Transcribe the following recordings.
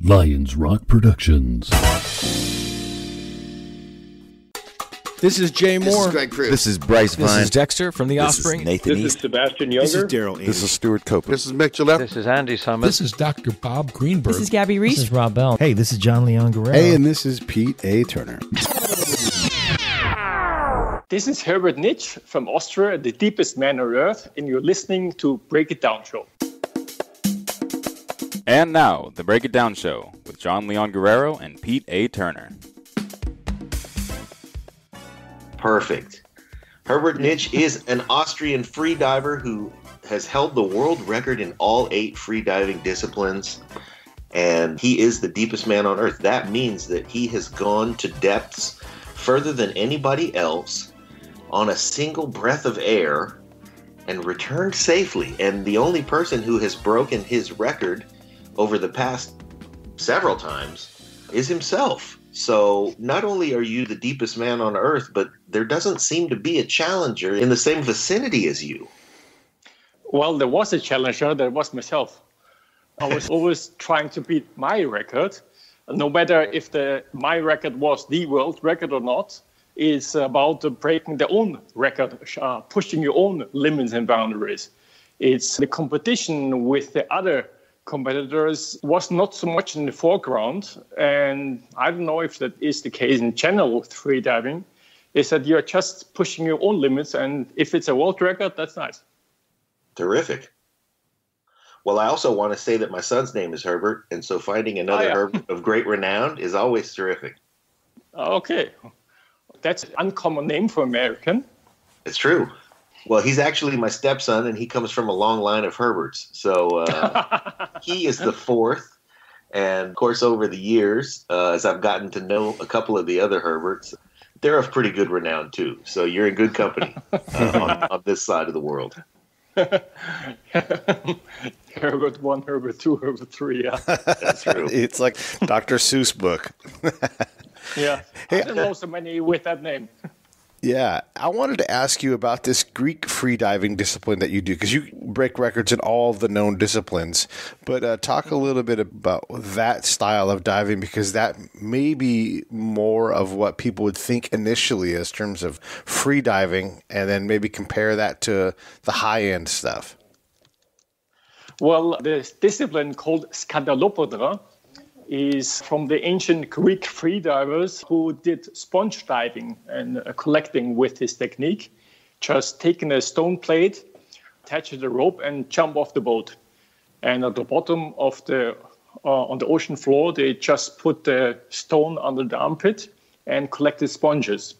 Lions Rock Productions. This is Jay Moore. This is Greg Cruz. This is Bryce Vine. This is Dexter from The Offspring. This is Nathan This East. is Sebastian Younger. This is Daryl Ames. This is Stuart Copeland. This is Mick Gillette. This is Andy Summers. This is Dr. Bob Greenberg. This is Gabby Reese. This is Rob Bell. Hey, this is John Leon Guerrero. Hey, and this is Pete A. Turner. This is Herbert Nitsch from Austria, the deepest man on earth, and you're listening to Break It Down Show. And now, the Break It Down Show with John Leon Guerrero and Pete A. Turner. Perfect. Herbert Nitsch is an Austrian freediver who has held the world record in all 8 freediving disciplines, and he is the deepest man on earth. That means that he has gone to depths further than anybody else on a single breath of air and returned safely. And the only person who has broken his record over the past several times is himself. So not only are you the deepest man on earth, but there doesn't seem to be a challenger in the same vicinity as you. Well, there was a challenger. That was myself. I was always trying to beat my record, no matter if my record was the world record or not. It's about breaking their own record, pushing your own limits and boundaries. It's the competition with the other competitors was not so much in the foreground, and I don't know if that is the case in general with freediving, is that you're just pushing your own limits, and if it's a world record, that's nice. Terrific. Well, I also want to say that my son's name is Herbert, and so finding another Herbert of great renown is always terrific. Okay. That's an uncommon name for American. It's true. Well, he's actually my stepson, and he comes from a long line of Herberts. So he is the 4th. And, of course, over the years, as I've gotten to know a couple of the other Herberts, they're of pretty good renown, too. So you're in good company on this side of the world. Herbert 1, Herbert 2, Herbert 3, yeah. That's true. It's like Dr. Seuss book. Yeah. Hey, I don't know so many with that name. Yeah, I wanted to ask you about this Greek freediving discipline that you do, because you break records in all the known disciplines. But talk a little bit about that style of diving, because that may be more of what people would think initially as terms of freediving, and then maybe compare that to the high-end stuff. Well, this discipline called skandalopodra is from the ancient Greek freedivers who did sponge diving and collecting with this technique. Just taking a stone plate, attach the rope, and jump off the boat. And at the bottom of on the ocean floor, they just put the stone under the armpit and collected sponges.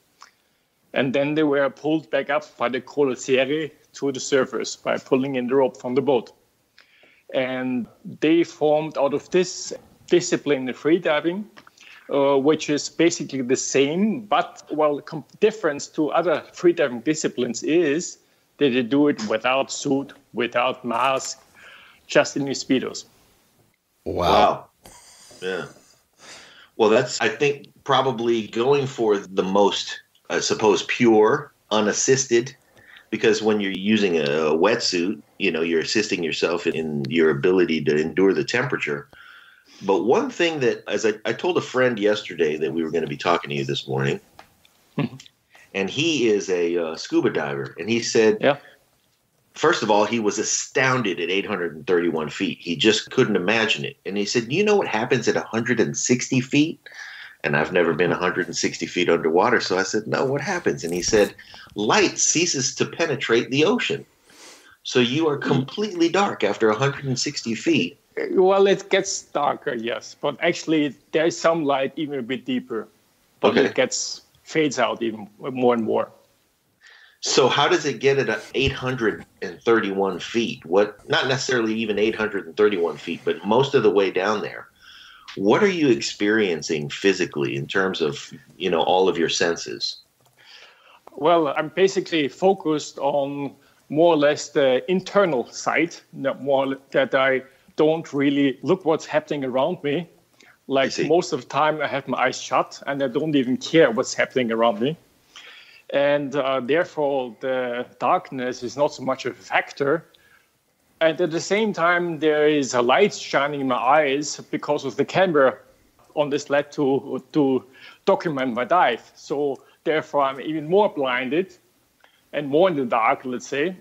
And then they were pulled back up by the colosserie to the surface by pulling in the rope from the boat. And they formed out of this discipline in freediving, which is basically the same, but the difference to other freediving disciplines is that they do it without suit, without mask, just in your speedos. Wow. Yeah. Well, that's, I think, probably going for the most, I suppose, pure, unassisted, because when you're using a wetsuit, you're assisting yourself in your ability to endure the temperature. But one thing that, as I told a friend yesterday that we were going to be talking to you this morning, and he is a scuba diver, and he said, first of all, he was astounded at 831 feet. He just couldn't imagine it. And he said, you know what happens at 160 feet? And I've never been 160 feet underwater. So I said, no, what happens? And he said, light ceases to penetrate the ocean. So you are completely dark after 160 feet. Well, it gets darker, yes, but actually there is some light even a bit deeper, but it fades out even more and more. So how does it get at 831 feet? Not necessarily even 831 feet, but most of the way down there. What are you experiencing physically in terms of, all of your senses? Well, I'm basically focused on more or less the internal side, more that I don't really look what's happening around me. Like most of the time I have my eyes shut and I don't even care what's happening around me. And therefore the darkness is not so much a factor. And at the same time, there is a light shining in my eyes because of the camera on the sled to document my dive. So therefore, I'm even more blinded and more in the dark, let's say.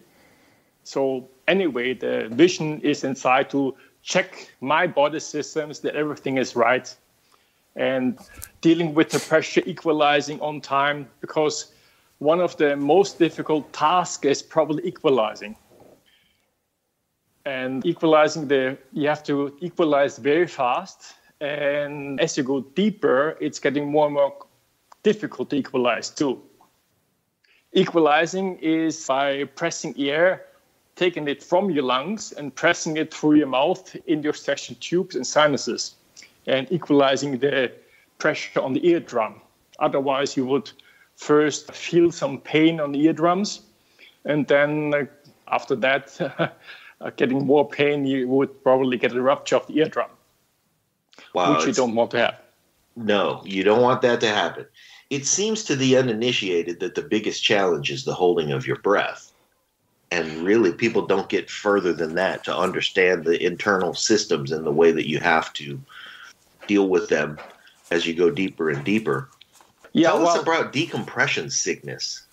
So anyway, the vision is inside to check my body systems, that everything is right, and dealing with the pressure, equalizing on time, because one of the most difficult tasks is probably equalizing. And equalizing, you have to equalize very fast. And as you go deeper, it's getting more and more difficult to equalize too. Equalizing is by pressing air, taking it from your lungs and pressing it through your mouth in your suction tubes and sinuses, and equalizing the pressure on the eardrum. Otherwise, you would first feel some pain on the eardrums, and then after that, getting more pain, you would probably get a rupture of the eardrum, which you don't want to have. No, you don't want that to happen. It seems to the uninitiated that the biggest challenge is the holding of your breath. And really, people don't get further than that to understand the internal systems and the way that you have to deal with them as you go deeper and deeper. Tell us about decompression sickness.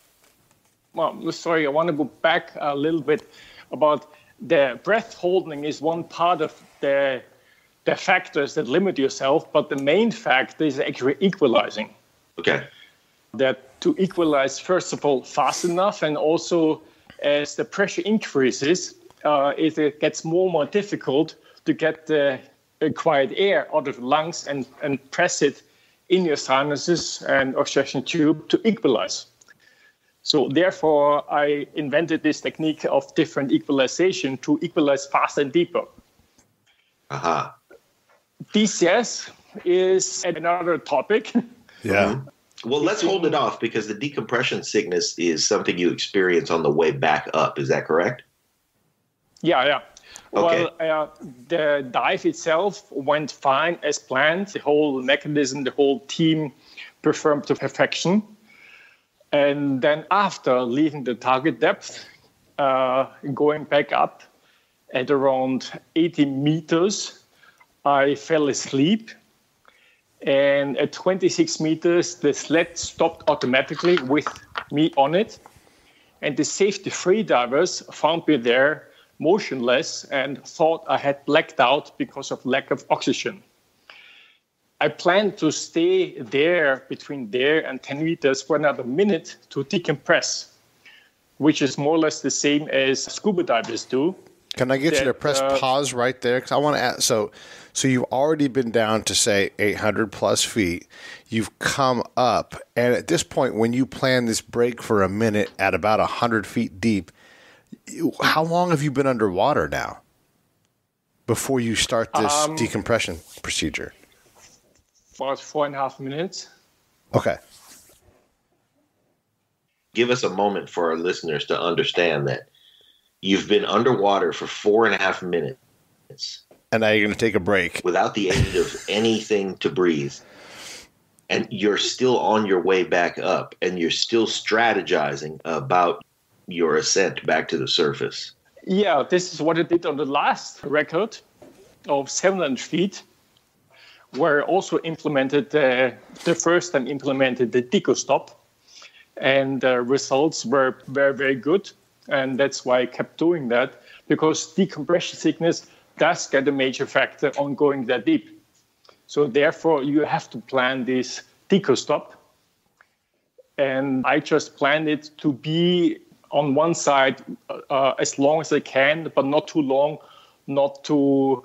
Well, sorry, I want to go back a little bit about the breath holding is one part of the factors that limit yourself, but the main factor is actually equalizing. Okay. That to equalize, first of all, fast enough, and also as the pressure increases, it gets more and more difficult to get the acquired air out of the lungs and press it in your sinuses and oxygen tube to equalize. So therefore, I invented this technique of different equalization to equalize faster and deeper. Uh-huh. DCS is another topic. Yeah. Well, let's hold it off because the decompression sickness is something you experience on the way back up. Is that correct? Yeah. Okay. Well, the dive itself went fine as planned. The whole mechanism, the whole team performed to perfection. And then after leaving the target depth, going back up at around 80 meters, I fell asleep. And at 26 meters, the sled stopped automatically with me on it. And the safety freedivers found me there motionless and thought I had blacked out because of lack of oxygen. I planned to stay there between there and 10 meters for another minute to decompress, which is more or less the same as scuba divers do. Can I get you to press pause right there? Because I want to ask. So you've already been down to, say, 800 plus feet. You've come up. And at this point, when you plan this break for a minute at about 100 feet deep, how long have you been underwater now before you start this decompression procedure? About 4.5 minutes. Okay. Give us a moment for our listeners to understand that you've been underwater for 4.5 minutes. And now you're going to take a break. Without the aid of anything to breathe. And you're still on your way back up. And you're still strategizing about your ascent back to the surface. Yeah, this is what I did on the last record of 700 feet, where I also implemented, the first time implemented the deco stop. And the results were very, very good. And that's why I kept doing that, because decompression sickness does get a major factor on going that deep. So therefore, you have to plan this deco stop. And I just planned it to be on one side as long as I can, but not too long, not to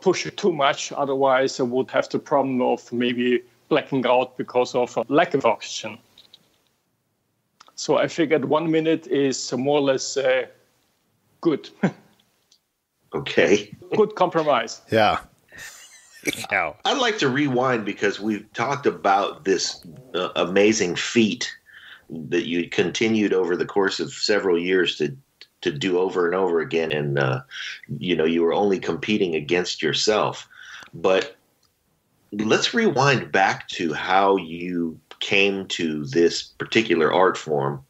push it too much. Otherwise, I would have the problem of maybe blacking out because of a lack of oxygen. So I figured 1 minute is more or less good. Okay. Good compromise. Yeah. I'd like to rewind because we've talked about this amazing feat that you continued over the course of several years to do over and over again. And, you were only competing against yourself. But let's rewind back to how you came to this particular art form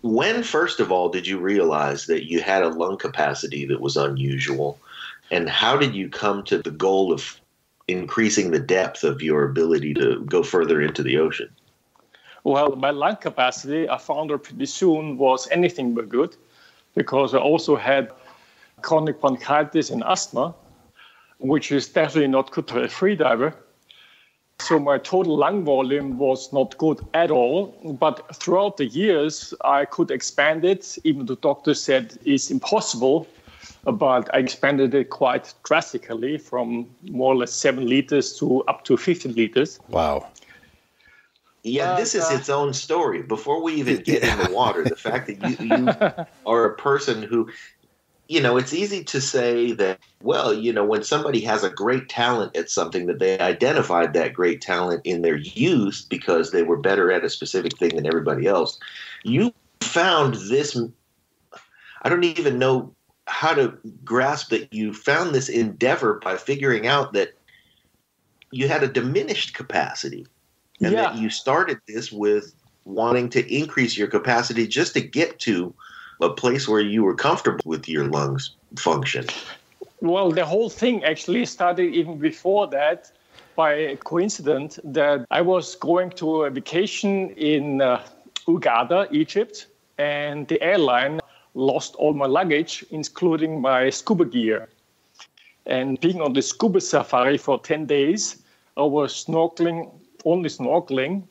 When, first of all, did you realize that you had a lung capacity that was unusual? And how did you come to the goal of increasing the depth of your ability to go further into the ocean? Well, my lung capacity, I found out pretty soon, was anything but good, because I also had chronic bronchitis and asthma, which is definitely not good for a freediver. So my total lung volume was not good at all. But throughout the years, I could expand it. Even the doctor said it's impossible. But I expanded it quite drastically from more or less 7 liters to up to 15 liters. Wow. Yeah, this is its own story. Before we even get in the water, the fact that you are a person who, it's easy to say that, well, when somebody has a great talent at something, that they identified that great talent in their youth because they were better at a specific thing than everybody else. You found this, I don't even know how to grasp that you found this endeavor by figuring out that you had a diminished capacity. And that you started this with wanting to increase your capacity just to get to a place where you were comfortable with your lungs function. Well, the whole thing actually started even before that by a coincidence that I was going to a vacation in Uganda, Egypt, and the airline lost all my luggage, including my scuba gear. And being on the scuba safari for 10 days, I was only snorkeling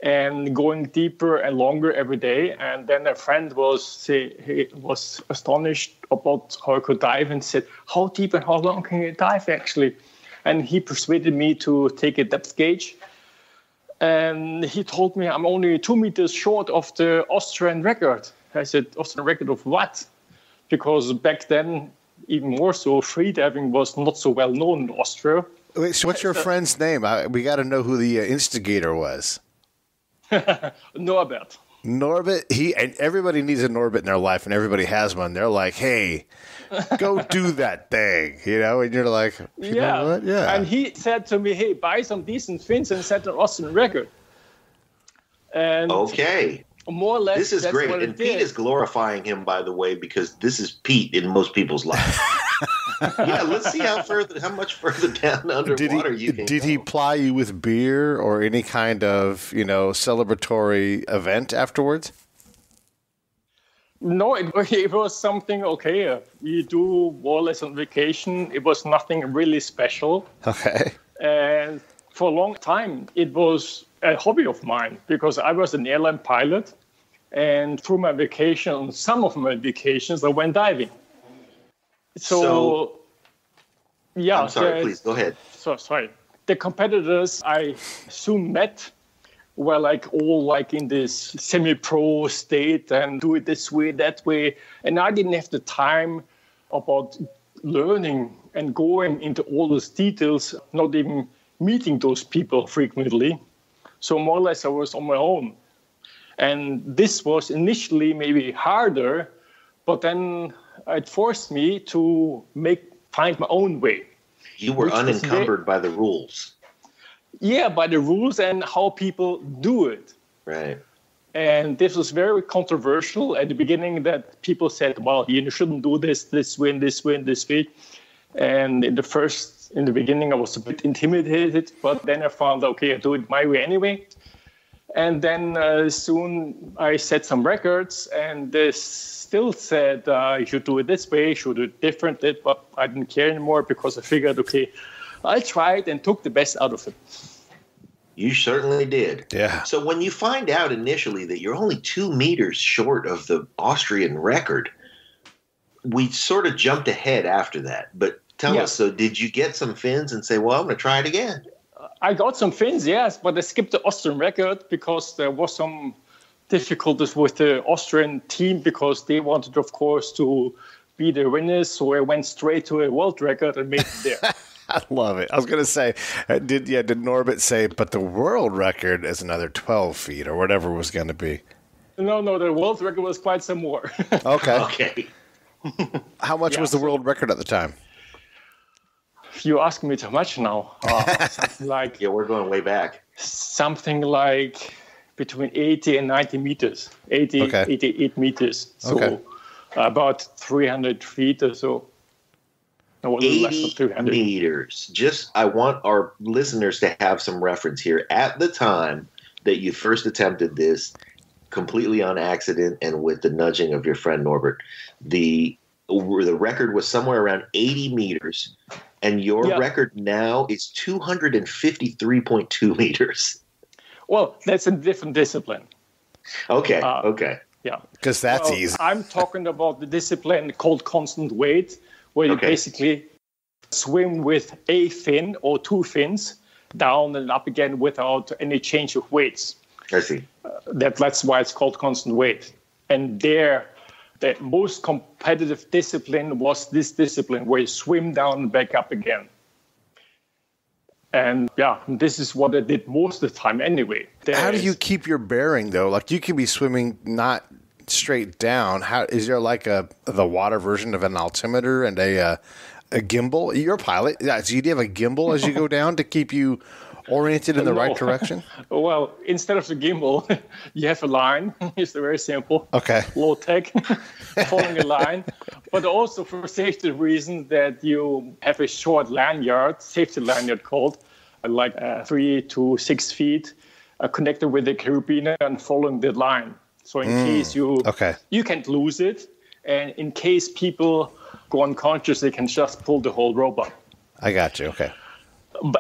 and going deeper and longer every day. And then a friend he was astonished about how I could dive and said, how deep and how long can you dive actually? And he persuaded me to take a depth gauge. And he told me I'm only 2 meters short of the Austrian record. I said, Austrian record of what? Because back then, even more so, freediving was not so well known in Austria. Wait, so what's your friend's name? We got to know who the instigator was. Norbert. Norbert, and everybody needs a Norbert in their life, and everybody has one. They're like, hey, go do that thing, and you're like, you know what? Yeah. And he said to me, hey, buy some decent fins and set an Austrian record. And okay. More or less, this is that's great. what And Pete is glorifying him, by the way, because this is Pete in most people's life. Yeah, let's see how much further down underwater you can Did he ply you with beer or any kind of, celebratory event afterwards? No, it was something, we do more or less on vacation. It was nothing really special. Okay. And for a long time, it was a hobby of mine because I was an airline pilot. And through my vacation, on some of my vacations, I went diving. So I'm sorry, please go ahead. Sorry. The competitors I soon met were all in this semi-pro state and do it this way, that way. And I didn't have the time about learning and going into all those details, not even meeting those people frequently. So more or less I was on my own. And this was initially maybe harder, but then it forced me to find my own way. You were unencumbered by the rules. Yeah, by the rules and how people do it. Right. And this was very controversial at the beginning that people said, well, you shouldn't do this way, and this way, and this way. And in the beginning, I was a bit intimidated, but then I found, I do it my way anyway. And then soon I set some records, and they still said, you should do it this way, you should do it differently, but I didn't care anymore because I figured, I tried and took the best out of it. You certainly did. Yeah. So when you find out initially that you're only 2 meters short of the Austrian record, we sort of jumped ahead after that. But tell us, so did you get some fins and say, well, I'm going to try it again? I got some fins, yes, but I skipped the Austrian record because there was some difficulties with the Austrian team because they wanted, of course, to be the winners. So I went straight to a world record and made it there. I love it. I was going to say, did Norbert say, but the world record is another 12 feet or whatever it was going to be? No, the world record was quite some more. Okay. How much was the world record at the time? You ask me too much now. Something like... Yeah, we're going way back. Something like between 80 and 90 meters, 88 meters. So about 300 feet or so. No, 80 meters. I want our listeners to have some reference here. At the time that you first attempted this, completely on accident and with the nudging of your friend Norbert, the record was somewhere around 80 meters, and your record now is 253.2 meters. Well, that's a different discipline. Okay. Yeah. Because that's easy. I'm talking about the discipline called constant weight, where you basically swim with a fin or two fins down and up again without any change of weights. I see. That's why it's called constant weight. And the most competitive discipline was this discipline where you swim down and back up again. And this is what I did most of the time anyway. How do you keep your bearing though? Like you can be swimming not straight down. How is there like the water version of an altimeter and a gimbal? You're a pilot. So you have a gimbal as you go down to keep you oriented in the right direction? Well, instead of the gimbal, you have a line. It's very simple. Okay. Low tech, following a line. But also for safety reasons that you have a short lanyard, safety lanyard called, like 3 to 6 feet, connected with the carabiner and following the line. So in case you can't lose it, and in case people go unconscious, they can just pull the whole rope up. I got you. Okay.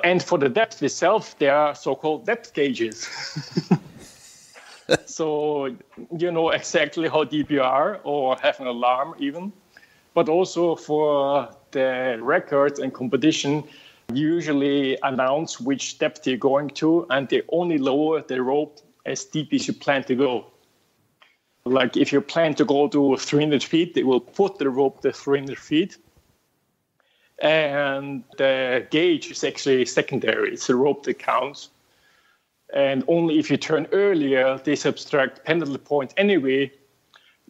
And for the depth itself, there are so-called depth gauges. So you know exactly how deep you are, or have an alarm even. But also for the records and competition, usually announce which depth you're going to, and they only lower the rope as deep as you plan to go. Like if you plan to go to 300 feet, they will put the rope to 300 feet. And the gauge is actually secondary. It's the rope that counts. And only if you turn earlier, they subtract penalty point anyway,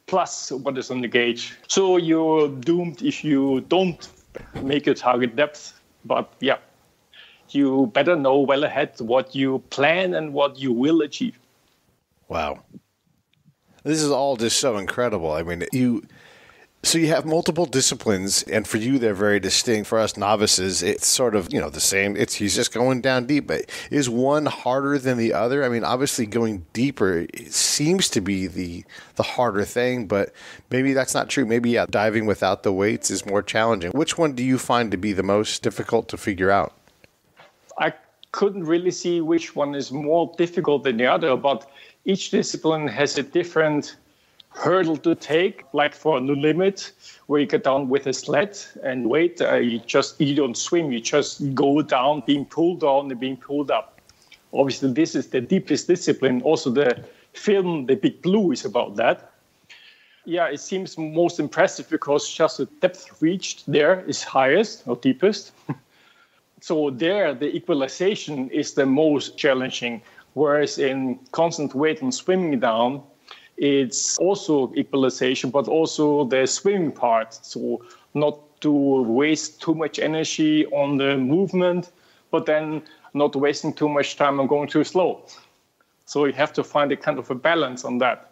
plus what is on the gauge. So you're doomed if you don't make your target depth. But you better know well ahead what you plan and what you will achieve. Wow. This is all just so incredible. I mean, you have multiple disciplines, and for you, they're very distinct. For us novices, it's sort of, the same. He's just going down deep. But is one harder than the other? I mean, obviously going deeper seems to be the harder thing, but maybe that's not true. Maybe, diving without the weights is more challenging. Which one do you find to be the most difficult to figure out? I couldn't really see which one is more difficult than the other, but each discipline has a different hurdle to take. Like for No Limit, where you get down with a sled and wait, you don't swim, you just go down, being pulled down and being pulled up. Obviously, this is the deepest discipline. Also, the film, The Big Blue, is about that. Yeah, it seems most impressive because just the depth reached there is highest or deepest. So there, the equalization is the most challenging. Whereas in constant weight and swimming down, it's also equalization, but also the swimming part. So not to waste too much energy on the movement, but then not wasting too much time on going too slow. So you have to find a kind of a balance on that.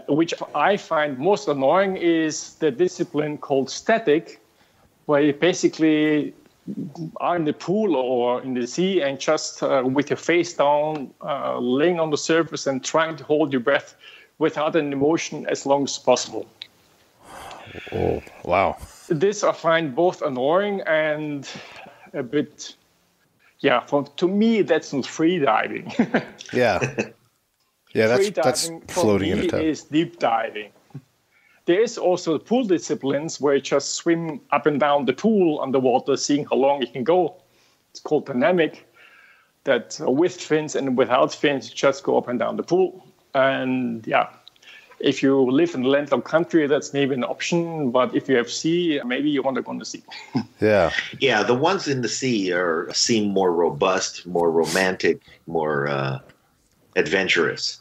Which I find most annoying is the discipline called static, where you basically are in the pool or in the sea and just with your face down, laying on the surface and trying to hold your breath without an emotion as long as possible. Oh, wow. This I find both annoying and a bit, to me, that's not free diving. That's floating in a tub. Is deep diving. There is also pool disciplines where you just swim up and down the pool underwater, seeing how long you can go. It's called dynamic, that with fins and without fins, you just go up and down the pool. And if you live in a landlocked country, that's maybe an option. But if you have sea, maybe you want to go on the sea. Yeah, the ones in the sea seem more robust, more romantic, more adventurous.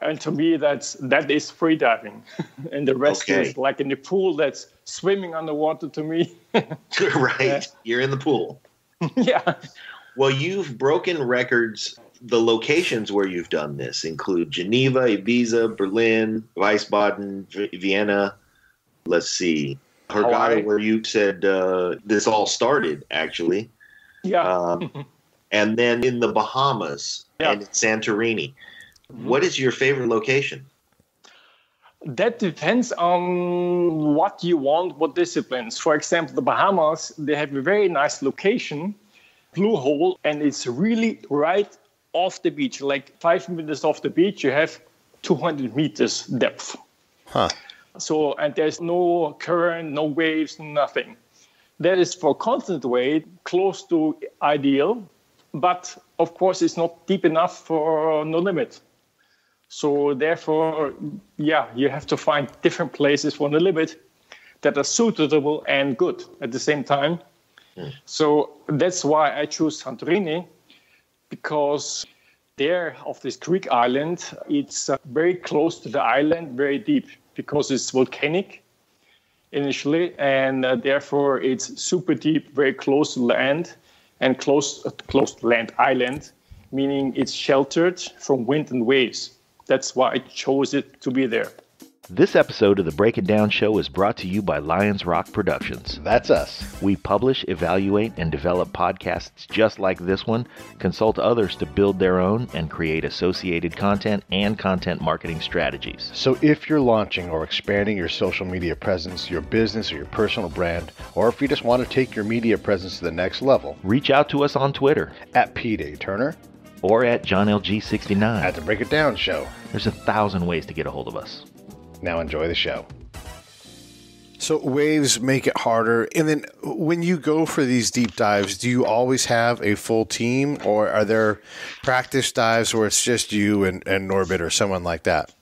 And to me, that is free diving. And the rest is like in the pool, that's swimming underwater to me. Right. You're in the pool. Yeah. Well, you've broken records the locations where you've done this include Geneva, Ibiza, Berlin, Wiesbaden, Vienna. Let's see. Hurghada, where you said this all started, actually. Yeah. And then in the Bahamas and in Santorini. What is your favorite location? That depends on what you want, what disciplines. For example, the Bahamas, they have a very nice location, blue hole, and it's really right off the beach. Like 5 meters off the beach, you have 200 meters depth. Huh. So, and there's no current, no waves, nothing. That is for constant wave, close to ideal, but of course it's not deep enough for no limit. So therefore, you have to find different places for the limit that are suitable and good at the same time. So that's why I choose Santorini, because there, of this Greek island, it's very close to the island, very deep, because it's volcanic initially, and therefore it's super deep, very close to land, and close to land island, meaning it's sheltered from wind and waves. That's why I chose it to be there. This episode of the Break It Down Show is brought to you by Lions Rock Productions. That's us. We publish, evaluate, and develop podcasts just like this one, consult others to build their own, and create associated content and content marketing strategies. So if you're launching or expanding your social media presence, your business or your personal brand, or if you just want to take your media presence to the next level, reach out to us on Twitter at Pete A. Turner or at JohnLG69. at the Break It Down Show. There's 1,000 ways to get a hold of us. Now enjoy the show. So waves make it harder. And then when you go for these deep dives, do you always have a full team, or are there practice dives where it's just you and Norbert or someone like that?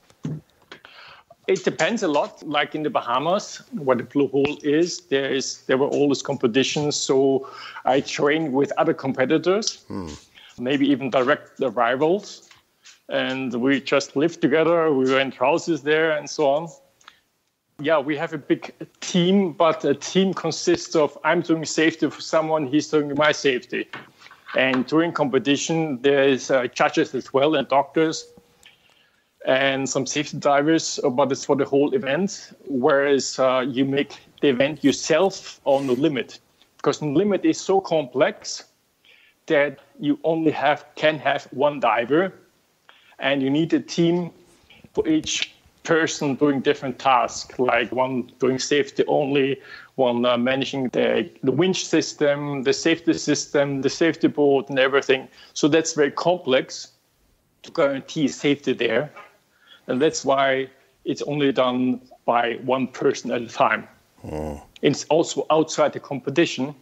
It depends a lot. Like in the Bahamas, where the blue hole is, there were always competitions. So I trained with other competitors, maybe even direct the rivals. And we just lived together. We rent houses there and so on. Yeah, we have a big team, but a team consists of I'm doing safety for someone, he's doing my safety. And during competition, there's judges as well and doctors and some safety divers, but it's for the whole event. Whereas you make the event yourself on the limit, because the limit is so complex that you only can have one diver, and you need a team for each person doing different tasks, like one doing safety only, one managing the winch system, the safety board, and everything. So that's very complex to guarantee safety there. And that's why it's only done by one person at a time. It's also outside the competition,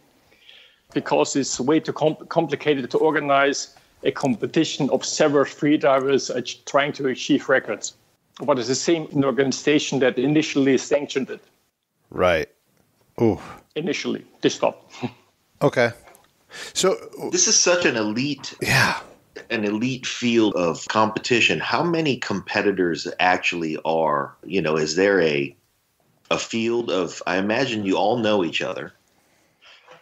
because it's way too complicated to organize a competition of several freedivers trying to achieve records. But it's the same organization that initially sanctioned it. Right. Ooh. Initially, they stopped. Okay. So This is such an elite field of competition. How many competitors actually are? Is there a field of? I imagine you all know each other.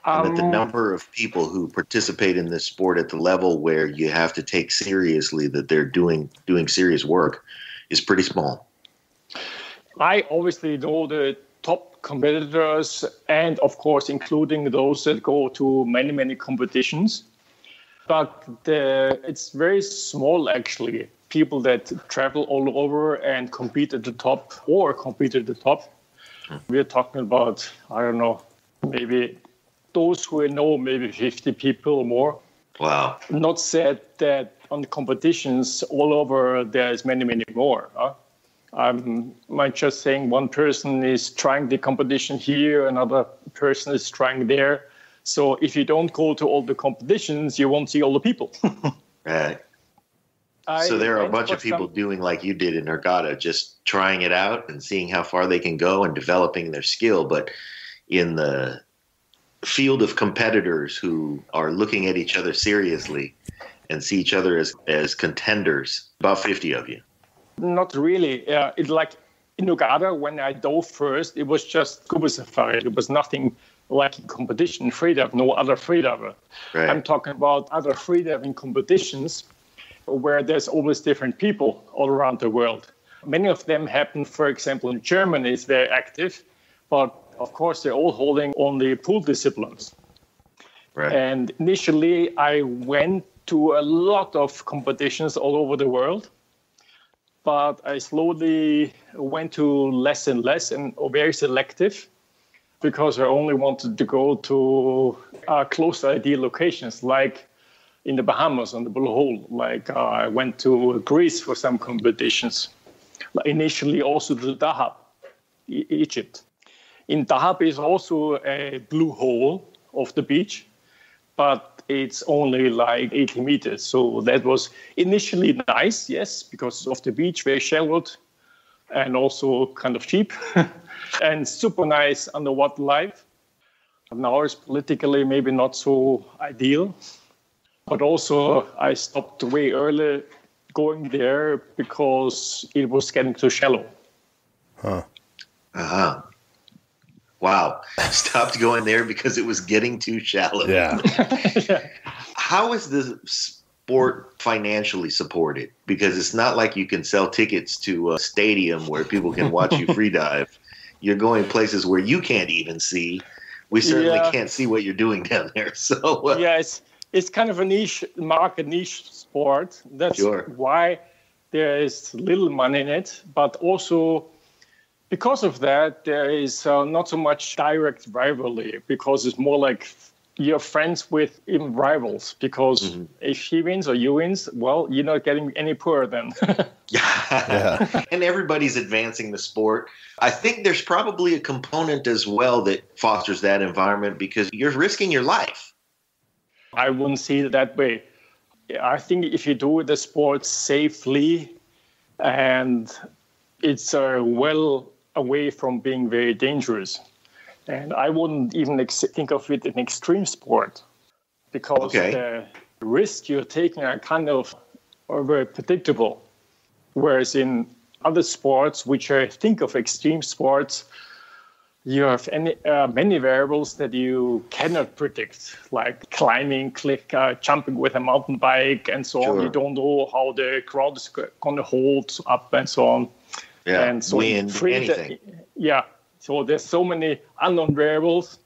And that the number of people who participate in this sport at the level where you have to take seriously that they're doing serious work is pretty small. I obviously know the top competitors, and of course including those that go to many, many competitions. But it's very small, actually. People that travel all over and compete at the top. We're talking about, I don't know, maybe those who know, maybe 50 people or more. Wow. Not said that on the competitions all over there's many, many more. I'm just saying one person is trying the competition here, another person is trying there. So if you don't go to all the competitions, you won't see all the people. Right. So there are a bunch of people doing like you did in Hurghada, just trying it out and seeing how far they can go and developing their skill. But in the field of competitors who are looking at each other seriously and see each other as contenders, about 50 of you. Not really. It's like in Hurghada, when I dove first, it was just scuba safari. It was nothing like competition freedive, no other freediver. Right. I'm talking about other freediving competitions. where there's always different people all around the world. Many of them happen, for example, in Germany is very active, but of course they're all holding on the pool disciplines. Right. And initially I went to a lot of competitions all over the world, but I slowly went to less and less and very selective because I only wanted to go to close ideal locations like in the Bahamas on the Blue Hole. Like I went to Greece for some competitions. Initially also to Dahab, Egypt. In Dahab is also a blue hole of the beach, but it's only like 80 meters. So that was initially nice, yes, because of the beach, very shallowed and also kind of cheap and super nice underwater life. Now it's politically maybe not so ideal, but also I stopped way early going there because it was getting too shallow. Huh. Uh-huh. Wow. Stopped going there because it was getting too shallow. Yeah. Yeah. How is the sport financially supported? Because it's not like you can sell tickets to a stadium where people can watch you free dive. You're going places where you can't even see. We certainly can't see what you're doing down there. So yeah, it's kind of a niche market, niche sport. That's why there is little money in it. But also because of that, there is not so much direct rivalry because it's more like you're friends with even rivals. Because if he wins or you wins, well, you're not getting any poorer then. Yeah. And everybody's advancing the sport. I think there's probably a component as well that fosters that environment because you're risking your life. I wouldn't see it that way. I think if you do the sport safely and it's well away from being very dangerous. And I wouldn't even think of it an extreme sport because the risks you're taking are kind of very predictable. Whereas in other sports, which I think of extreme sports, you have many variables that you cannot predict, like climbing, jumping with a mountain bike, and so on. You don't know how the crowd is going to hold up, and so on. Yeah, and so wind, anything. So there's so many unknown variables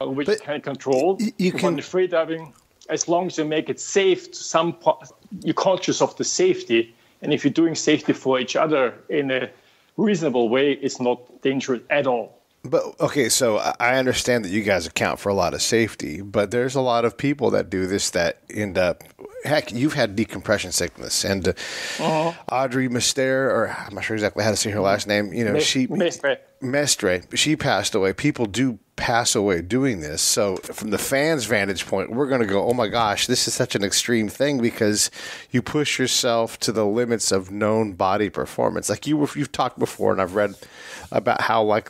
which you can't control. You can free diving, as long as you make it safe. You're conscious of the safety, and if you're doing safety for each other in a reasonable way, it's not dangerous at all. But okay, so I understand that you guys account for a lot of safety, but there's a lot of people that do this that end up. Heck, you've had decompression sickness, and Audrey Mestre, or I'm not sure exactly how to say her last name. You know, Mestre, she passed away. People do pass away doing this. So from the fans' vantage point, we're going to go, oh my gosh, this is such an extreme thing because you push yourself to the limits of known body performance. Like you've talked before, and I've read about how I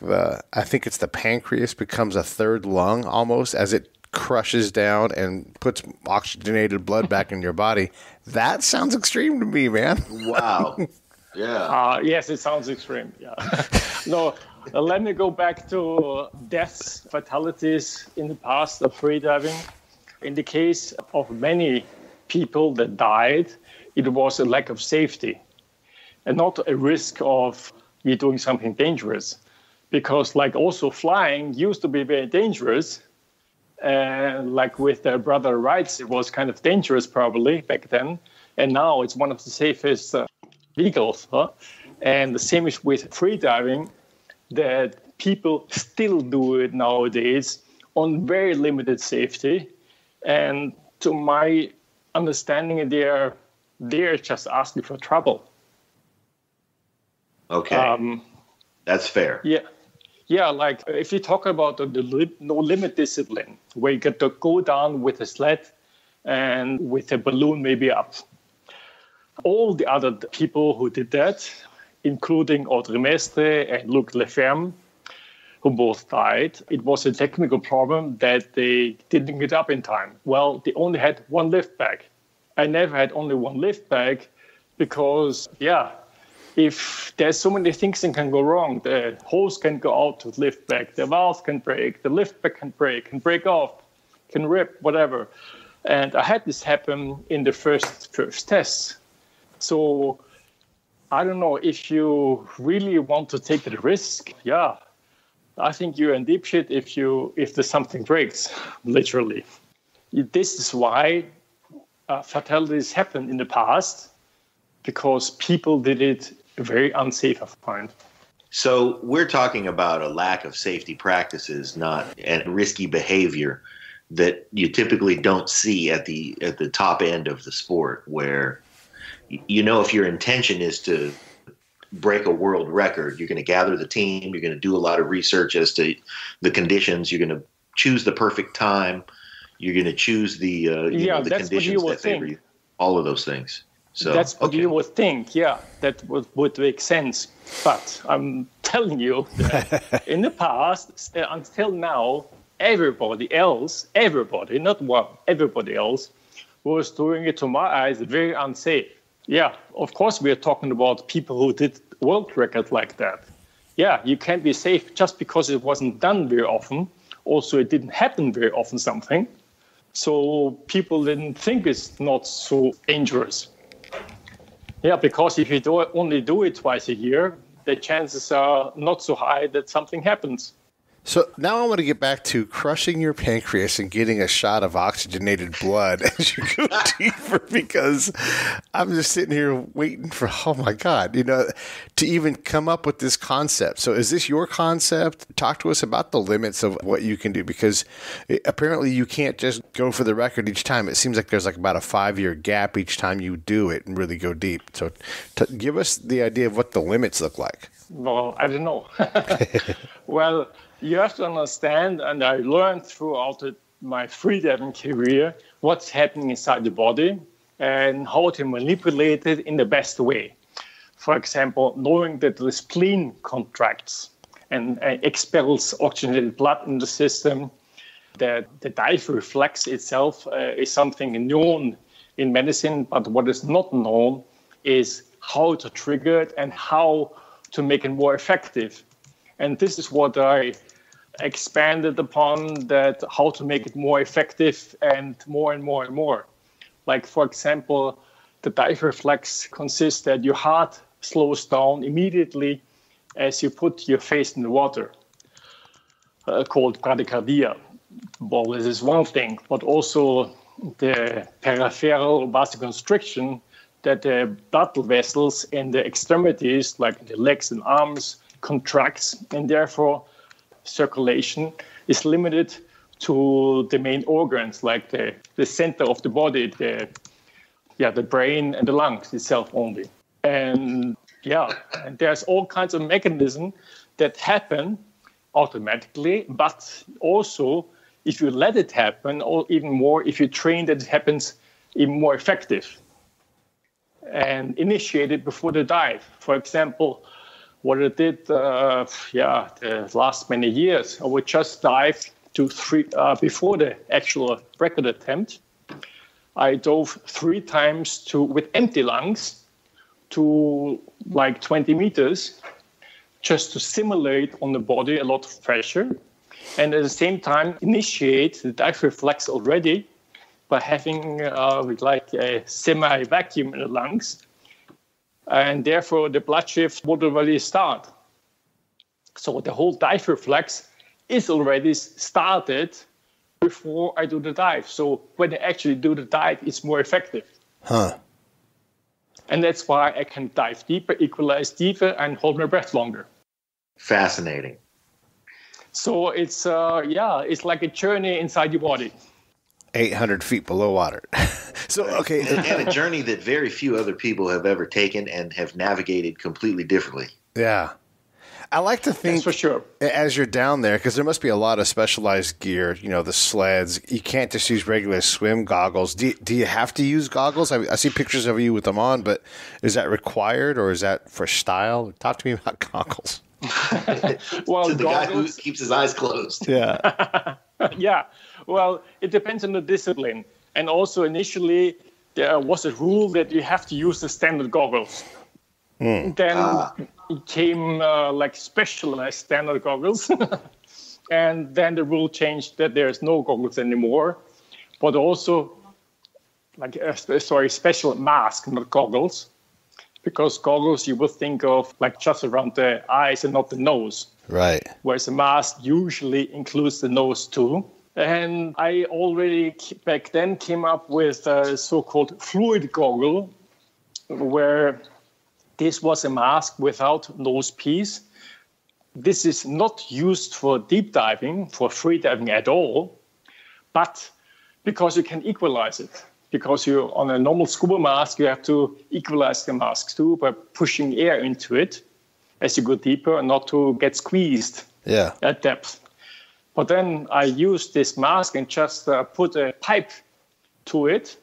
think it's the pancreas becomes a third lung almost as it crushes down and puts oxygenated blood back in your body. That sounds extreme to me, man. Wow. Yeah. Yes, it sounds extreme. Yeah. No, let me go back to deaths, fatalities in the past of freediving. In the case of many people that died, it was a lack of safety and not a risk of you doing something dangerous. Because like also flying used to be very dangerous. And like with their brother Wrights, it was kind of dangerous probably back then. And now it's one of the safest vehicles. And the same is with freediving, that people still do it nowadays on very limited safety. And to my understanding, they're just asking for trouble. Okay. That's fair. Yeah. Yeah, like if you talk about the no-limit discipline, where you get to go down with a sled and with a balloon maybe up. All the other people who did that, including Audrey Mestre and Luc Leferme, who both died, it was a technical problem that they didn't get up in time. Well, they only had one lift bag. I never had only one lift bag because, if there's so many things that can go wrong, the hose can go out to the lift bag, the valve can break, the lift bag can break off, can rip, whatever. And I had this happen in the first tests. So I don't know if you really want to take the risk. Yeah, I think you're in deep shit if there's something breaks, literally. This is why fatalities happened in the past, because people did it very unsafe, I find. So we're talking about a lack of safety practices, not and risky behavior that you typically don't see at the top end of the sport, where if your intention is to break a world record, you're going to gather the team, you're going to do a lot of research as to the conditions, you're going to choose the perfect time, you're going to choose the conditions that favor all of those things. So that's what you would think, that would make sense. But I'm telling you that in the past, until now, everybody else, not one, everybody else was doing it, to my eyes, very unsafe. Yeah, of course, we are talking about people who did world record like that. Yeah, you can't be safe just because it wasn't done very often. Also, it didn't happen very often, something. So people didn't think it's not so dangerous. Yeah, because if you only do it twice a year, the chances are not so high that something happens. So now I want to get back to crushing your pancreas and getting a shot of oxygenated blood as you go deeper, because I'm just sitting here waiting for, oh my God, to even come up with this concept. So is this your concept? Talk to us about the limits of what you can do, because apparently you can't just go for the record each time. It seems like there's about a 5-year gap each time you do it and really go deep. So give us the idea of what the limits look like. Well, I don't know. Well, you have to understand, and I learned throughout my freediving career, what's happening inside the body and how to manipulate it in the best way. For example, knowing that the spleen contracts and expels oxygenated blood in the system, that the dive reflex itself is something known in medicine, but what is not known is how to trigger it and how to make it more effective. And this is what I expanded upon, that how to make it more effective and more and more and more. Like, for example, the dive reflex consists that your heart slows down immediately as you put your face in the water, called bradycardia. Well, this is one thing, but also the peripheral vasoconstriction, that the blood vessels in the extremities, like the legs and arms, contracts, and therefore circulation is limited to the main organs, like the center of the body, the brain and the lungs itself only. And there's all kinds of mechanisms that happen automatically, but also if you let it happen, or even more, if you train that it happens even more effective and initiate it before the dive. For example, what I did, the last many years, I would just dive to before the actual record attempt. I dove 3 times with empty lungs to like 20 meters, just to simulate on the body a lot of pressure, and at the same time initiate the dive reflex already by having like a semi-vacuum in the lungs. And therefore, the blood shift would already start. So the whole dive reflex is already started before I do the dive. So when I actually do the dive, it's more effective. And that's why I can dive deeper, equalize deeper, and hold my breath longer. Fascinating. So it's like a journey inside your body. 800 feet below water. So, okay. And a journey that very few other people have ever taken and have navigated completely differently. Yeah. I like to think, that's for sure, as you're down there, because there must be a lot of specialized gear, the sleds. You can't just use regular swim goggles. Do you have to use goggles? I see pictures of you with them on, but is that required or is that for style? Talk to me about goggles. Well, to the guy who keeps his eyes closed. Yeah. Yeah. Well, it depends on the discipline. And also initially, there was a rule that you have to use the standard goggles. Then it came like specialized standard goggles. And then the rule changed that there's no goggles anymore. But also special mask, not goggles. Because goggles you would think of like just around the eyes and not the nose. Right. Whereas a mask usually includes the nose too. And I already back then came up with a so-called fluid goggle, where this was a mask without nose piece. This is not used for deep diving, for free diving at all, but because you can equalize it. Because you on a normal scuba mask, you have to equalize the mask too by pushing air into it as you go deeper and not to get squeezed at depth. But then I used this mask and just put a pipe to it,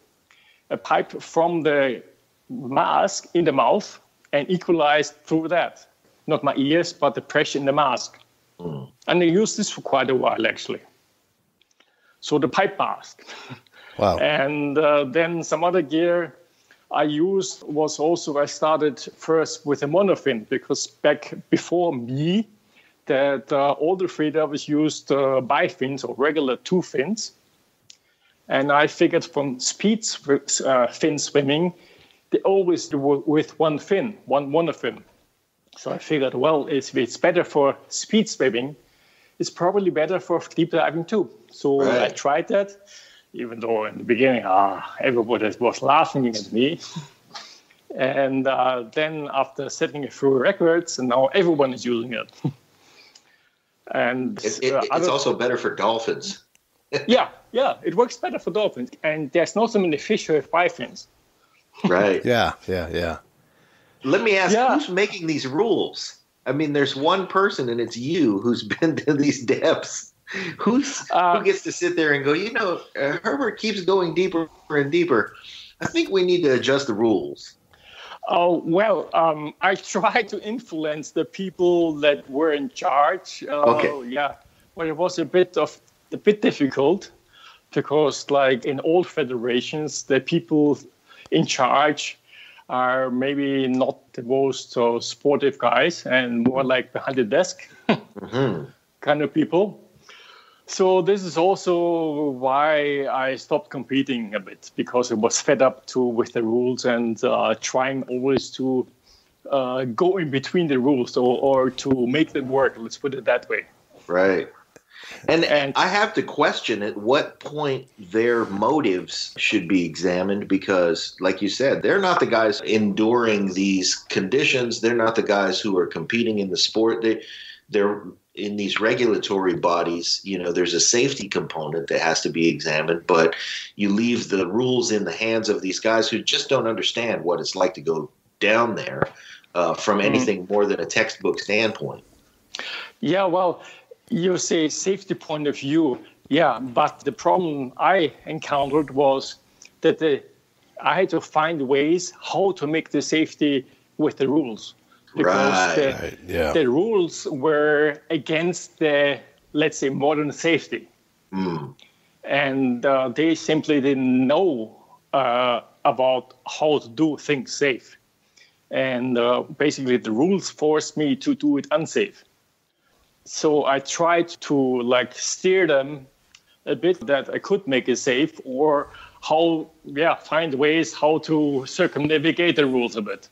a pipe from the mask in the mouth, and equalized through that. Not my ears, but the pressure in the mask. And I used this for quite a while, actually. So the pipe mask. Wow. And then some other gear I used was also, I started first with a monofin, because back before me, that all the freedivers used bifins or regular two fins. And I figured from fin swimming, they always do with one fin, one monofin. So I figured, well, if it's better for speed swimming, it's probably better for deep diving too. So I tried that. Even though in the beginning, everybody was laughing at me. And then after setting a few records, and now everyone is using it. And it's also better for dolphins. yeah, it works better for dolphins. And there's not so many fish who have bifins. Right. Yeah. Let me ask, who's making these rules? I mean, there's one person, and it's you, who's been to these depths. Who gets to sit there and go, Herbert keeps going deeper and deeper. I think we need to adjust the rules. Oh, well, I try to influence the people that were in charge. Okay. Yeah. Well, it was a bit difficult because, like in all federations, the people in charge are maybe not the most sportive guys and more like behind the desk kind of people. So this is also why I stopped competing a bit, because I was fed up with the rules and trying always to go in between the rules or to make them work. Let's put it that way. Right. And I have to question at what point their motives should be examined, because, like you said, they're not the guys enduring these conditions. They're not the guys who are competing in the sport. They're in these regulatory bodies. There's a safety component that has to be examined, but you leave the rules in the hands of these guys who just don't understand what it's like to go down there from anything more than a textbook standpoint. Yeah, well, you say safety point of view. Yeah, but the problem I encountered was that I had to find ways how to make the safety with the rules. Because the rules were against the, let's say, modern safety. And they simply didn't know about how to do things safe. And basically the rules forced me to do it unsafe. So I tried to steer them a bit that I could make it safe, or find ways how to circumnavigate the rules a bit.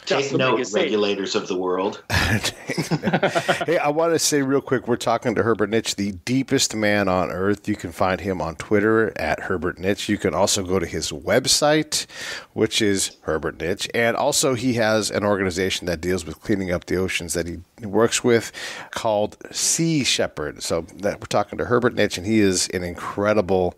Take note, regulators of the world. Hey, I want to say real quick, we're talking to Herbert Nitsch, the deepest man on earth. You can find him on Twitter at Herbert Nitsch. You can also go to his website, which is Herbert Nitsch. And also he has an organization that deals with cleaning up the oceans that he works with called Sea Shepherd. So we're talking to Herbert Nitsch, and he is an incredibly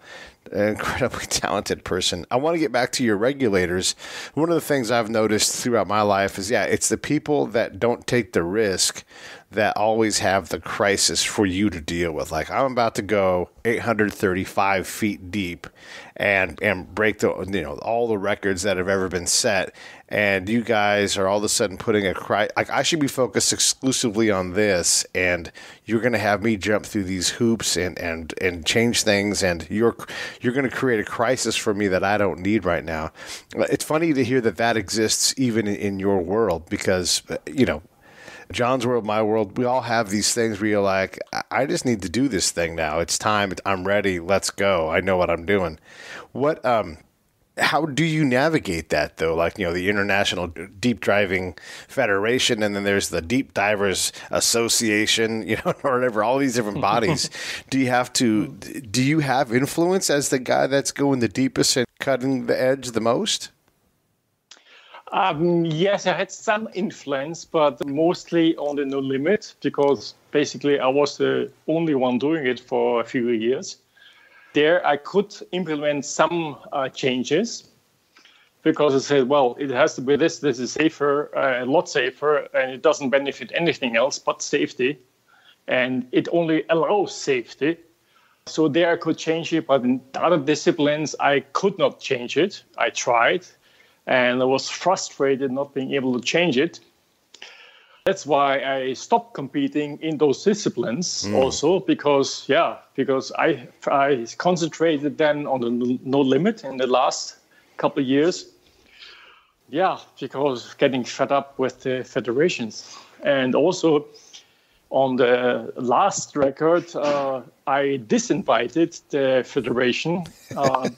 talented person. I want to get back to your regulators. One of the things I've noticed throughout my life is, it's the people that don't take the risk that always have the crisis for you to deal with. Like, I'm about to go 835 feet deep and break all the records that have ever been set. And you guys are all of a sudden putting I should be focused exclusively on this, and you're going to have me jump through these hoops and change things, and you're going to create a crisis for me that I don't need right now. It's funny to hear that exists even in your world, because John's world, my world, we all have these things where you're like, I just need to do this thing now. It's time. I'm ready. Let's go. I know what I'm doing. How do you navigate that, though? Like, the International Deep Diving Federation, and then there's the Deep Divers Association, or whatever, all these different bodies. Do you have influence as the guy that's going the deepest and cutting the edge the most? Yes, I had some influence, but mostly on the No Limit, because basically I was the only one doing it for a few years. There I could implement some changes, because I said, well, it has to be this is safer, a lot safer, and it doesn't benefit anything else but safety, and it only allows safety. So there I could change it, but in other disciplines I could not change it. I tried, and I was frustrated not being able to change it. That's why I stopped competing in those disciplines also, because I concentrated then on the No Limit in the last couple of years. Yeah, because getting fed up with the federations. And also on the last record, I disinvited the federation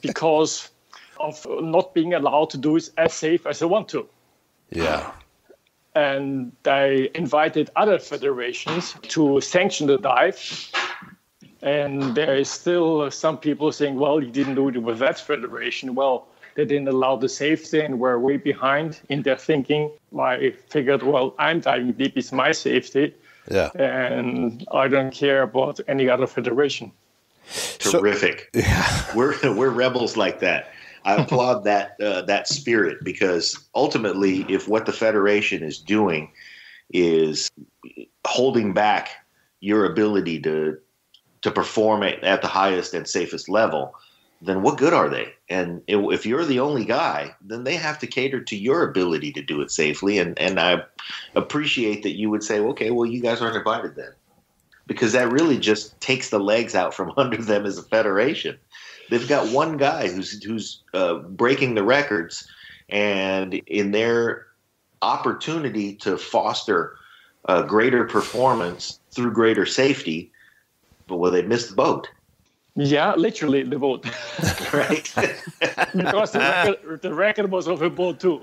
because of not being allowed to do it as safe as I want to. Yeah. And I invited other federations to sanction the dive. And there is still some people saying, well, you didn't do it with that federation. Well, they didn't allow the safety and were way behind in their thinking. I figured, well, I'm diving deep, it's my safety. Yeah. And I don't care about any other federation. Terrific. So, yeah. We're rebels like that. I applaud that spirit, because ultimately, if what the Federation is doing is holding back your ability to perform at the highest and safest level, then what good are they? And if you're the only guy, then they have to cater to your ability to do it safely. And I appreciate that you would say, okay, well, you guys aren't invited then, because that really just takes the legs out from under them as a federation. They've got one guy who's breaking the records, and in their opportunity to foster greater performance through greater safety, but they missed the boat. Yeah, literally the boat. Right. Because the record was of a boat too.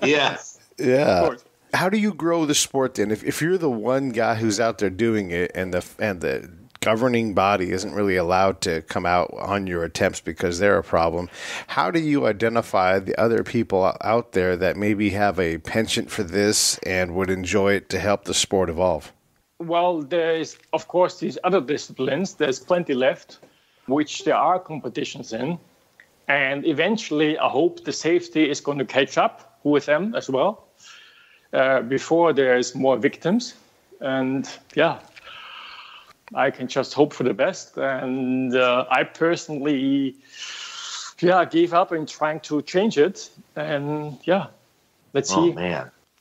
Yeah. Yeah. Of course. How do you grow the sport then? If you're the one guy who's out there doing it, and the governing body isn't really allowed to come out on your attempts because they're a problem, how do you identify the other people out there that maybe have a penchant for this and would enjoy it to help the sport evolve? Well, there is, of course, these other disciplines. There's plenty left, which there are competitions in. And eventually, I hope the safety is going to catch up with them as well, before there's more victims. And yeah, I can just hope for the best. And I personally, gave up in trying to change it. And let's see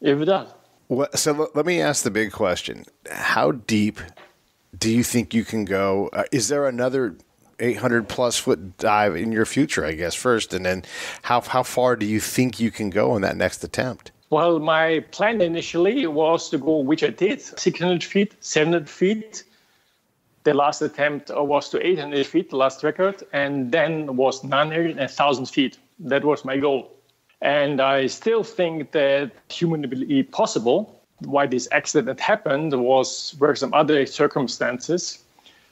if it does. Well, so let me ask the big question. How deep do you think you can go? Is there another 800-plus foot dive in your future, I guess, first? And then how far do you think you can go in that next attempt? Well, my plan initially was to go, which I did, 600 feet, 700 feet. The last attempt was to 800 feet, the last record, and then was 900 and 1,000 feet. That was my goal. And I still think that humanly possible. Why this accident happened were some other circumstances.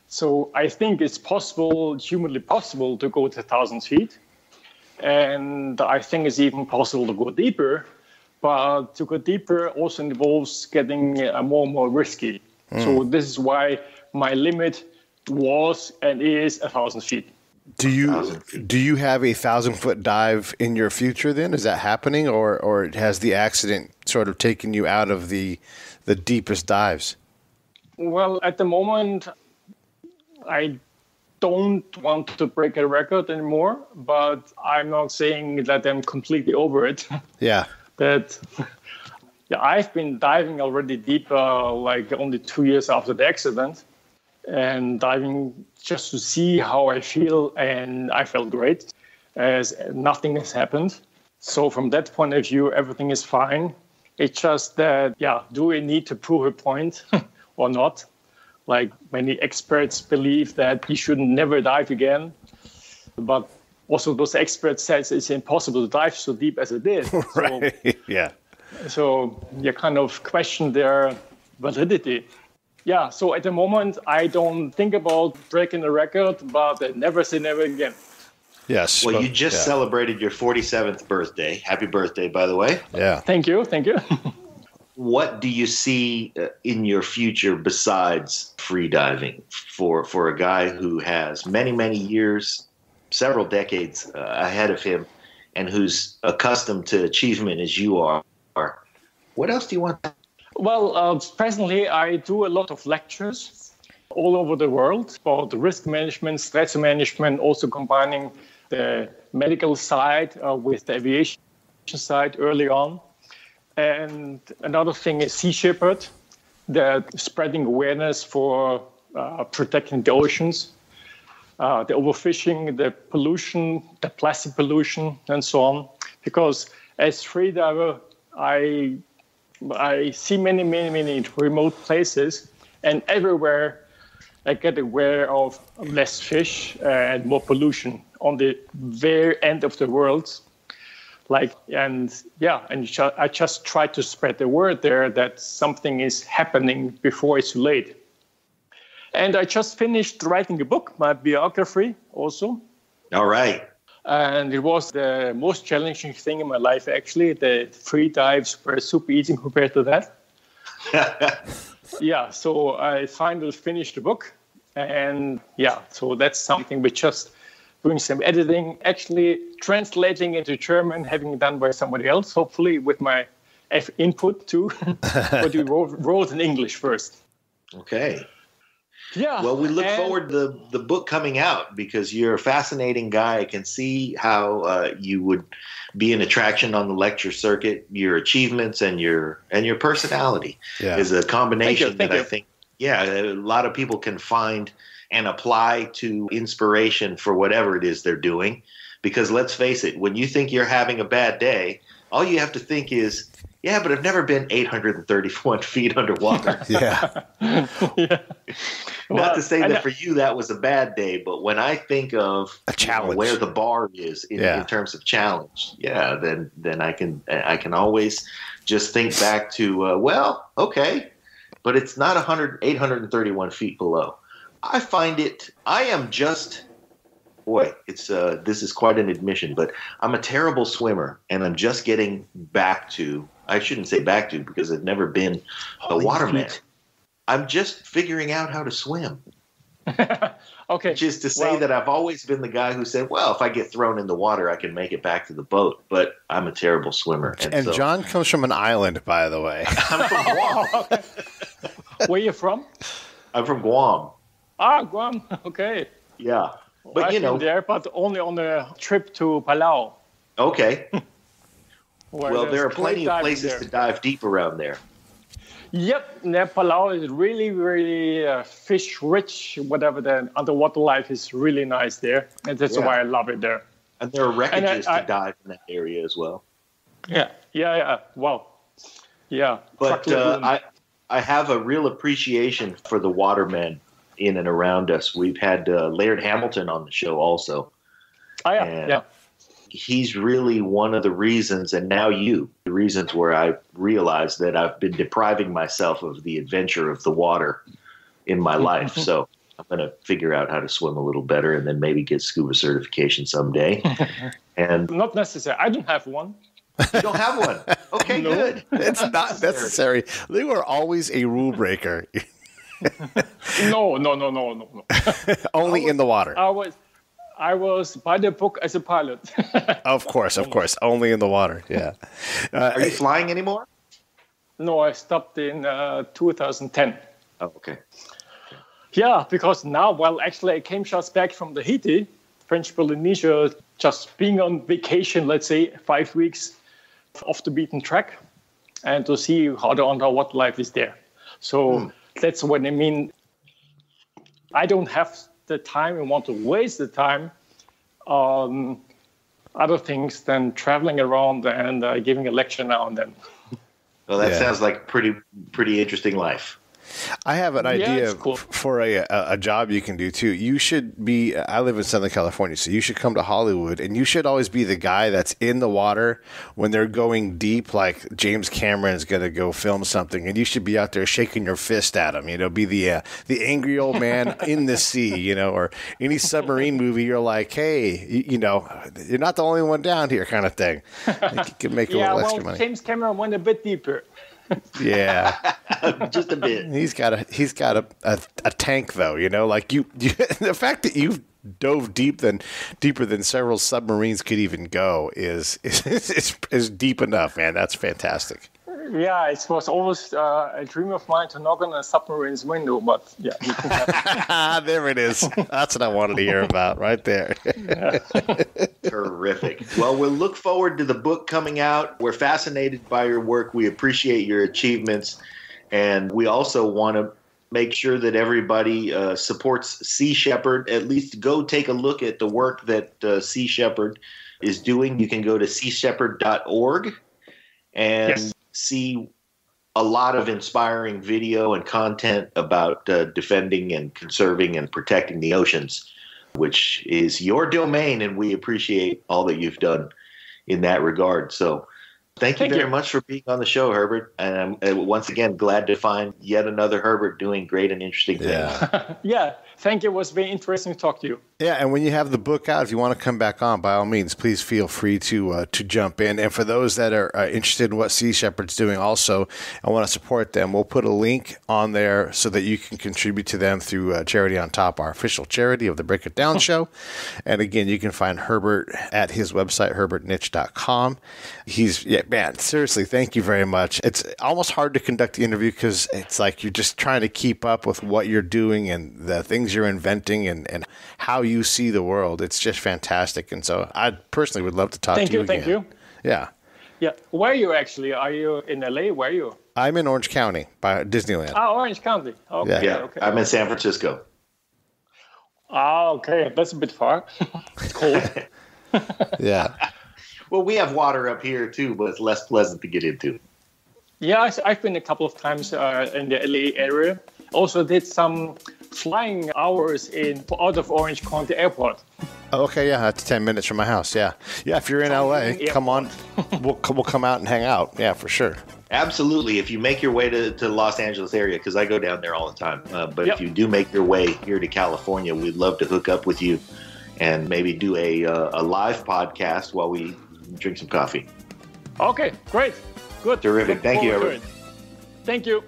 So I think it's possible, humanly possible, to go to 1,000 feet. And I think it's even possible to go deeper. But to go deeper also involves getting more and more risky. So this is why my limit was and is 1,000 feet. Do you have a 1,000-foot dive in your future then? Is that happening, or has the accident sort of taken you out of the deepest dives? Well, at the moment, I don't want to break a record anymore, but I'm not saying that I'm completely over it. Yeah. I've been diving already deep, like only 2 years after the accident, and diving just to see how I feel, and I felt great, as nothing has happened. So from that point of view, everything is fine. It's just that, do we need to prove a point or not? Like many experts believe that you should never dive again. But also those experts said it's impossible to dive so deep as it is. Right. Yeah. So you kind of question their validity. Yeah, so at the moment, I don't think about breaking the record, but never say never again. Yes. Well, you just celebrated your 47th birthday. Happy birthday, by the way. Yeah. Thank you. What do you see in your future besides free diving for a guy who has many, many years, several decades ahead of him, and who's accustomed to achievement as you are? What else do you want? Well, presently, I do a lot of lectures all over the world about risk management, stress management, also combining the medical side with the aviation side early on. And another thing is Sea Shepherd, that spreading awareness for protecting the oceans, the overfishing, the pollution, the plastic pollution, and so on. Because as freediver, I see many remote places, and everywhere I get aware of less fish and more pollution on the very end of the world. I just try to spread the word there that something is happening before it's too late. And I just finished writing a book, my biography also. All right. And it was the most challenging thing in my life, actually. The free dives were super easy compared to that. Yeah, so I finally finished the book. And yeah, so that's something we just doing some editing, actually translating into German, having done by somebody else, hopefully with my input too. But we wrote in English first. Okay. Yeah. Well, we look forward to the book coming out because you're a fascinating guy. I can see how you would be an attraction on the lecture circuit. Your achievements and your personality is a combination I think, a lot of people can find and apply to inspiration for whatever it is they're doing. Because let's face it, when you think you're having a bad day, all you have to think is, yeah, but I've never been 831 feet underwater. Yeah. Not to say that for you that was a bad day, but when I think of a challenge, where the bar is in terms of challenge, then I can always just think back to okay, but it's not 831 feet below. I find it. I am just. Boy, it's this is quite an admission, but I'm a terrible swimmer, and I'm just getting back to. I shouldn't say back to because I've never been a waterman. I'm just figuring out how to swim. Okay. Which is to say that I've always been the guy who said, well, if I get thrown in the water, I can make it back to the boat. But I'm a terrible swimmer. And so, John comes from an island, by the way. I'm from Guam. Okay. Where are you from? I'm from Guam. Ah, Guam. Okay. Yeah. But I've been there, but only on a trip to Palau. Okay. Well, there are plenty of places to dive deep around there. Yep, Palau is really, really fish-rich. Whatever, the underwater life is really nice there, and that's why I love it there. And there are wreckages to dive in that area as well. Yeah. Wow. Yeah. But I have a real appreciation for the watermen in and around us. We've had Laird Hamilton on the show also. Oh, yeah. He's really one of the reasons, and now the reasons where I realized that I've been depriving myself of the adventure of the water in my life. So I'm going to figure out how to swim a little better and then maybe get scuba certification someday. And not necessary. I don't have one. You don't have one? Okay, good. It's not necessary. They were always a rule breaker. No. Only in the water. I was by the book as a pilot. Of course. Only in the water, yeah. Are you flying anymore? No, I stopped in 2010. Oh, okay. Yeah, because now, actually I came just back from Tahiti, French Polynesia, just being on vacation, let's say 5 weeks off the beaten track, and to see how the underwater life is there. So that's what I mean. I don't have the time and want to waste the time on other things than traveling around and giving a lecture now and then. Well, that sounds like a pretty interesting life. I have an idea cool. for a job you can do too. You should be, I live in Southern California, so you should come to Hollywood, and you should always be the guy that's in the water when they're going deep, like James Cameron is going to go film something, and you should be out there shaking your fist at him, be the angry old man in the sea, or any submarine movie, you're like, hey, you're not the only one down here kind of thing. You could make a little extra money. James Cameron went a bit deeper. Yeah, just a bit. He's got a tank though, like you the fact that you've dove deeper than several submarines could even go is deep enough, man. That's fantastic. Yeah, it was always a dream of mine to knock on a submarine's window, but yeah. You can have there it is. That's what I wanted to hear about right there. Terrific. Well, we'll look forward to the book coming out. We're fascinated by your work. We appreciate your achievements. And we also want to make sure that everybody supports Sea Shepherd. At least go take a look at the work that Sea Shepherd is doing. You can go to seashepherd.org and see a lot of inspiring video and content about defending and conserving and protecting the oceans, which is your domain, and we appreciate all that you've done in that regard. So thank you very much for being on the show, Herbert. And I'm once again glad to find yet another Herbert doing great and interesting things. Yeah, thank you. It was very interesting to talk to you. Yeah, and when you have the book out, if you want to come back on, by all means, please feel free to jump in. And for those that are interested in what Sea Shepherd's doing also and want to support them, we'll put a link on there so that you can contribute to them through Charity on Top, our official charity of the Break It Down show. And again, you can find Herbert at his website, herbertnitsch.com. Man, seriously, thank you very much. It's almost hard to conduct the interview because it's like you're just trying to keep up with what you're doing and the things you're inventing and how you see the world. It's just fantastic. And so I personally would love to talk to you again. Thank you. Yeah. Yeah. Where are you actually? Are you in LA? Where are you? I'm in Orange County by Disneyland. Orange County. Okay. Yeah. Okay. I'm in San Francisco. Okay. That's a bit far. It's cold. Yeah. Well, we have water up here too, but it's less pleasant to get into. Yeah, I've been a couple of times in the LA area. Also did some flying hours out of Orange County Airport. Okay, yeah, that's 10 minutes from my house. Yeah, if you're in LA, come on, we'll come out and hang out. Yeah, for sure. Absolutely. If you make your way to Los Angeles area, because I go down there all the time. But if you do make your way here to California, we'd love to hook up with you and maybe do a live podcast while we drink some coffee. Okay, great. Good. Terrific. Thank you, Herbert. Thank you.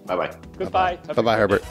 Bye-bye. Goodbye. Bye-bye, Herbert.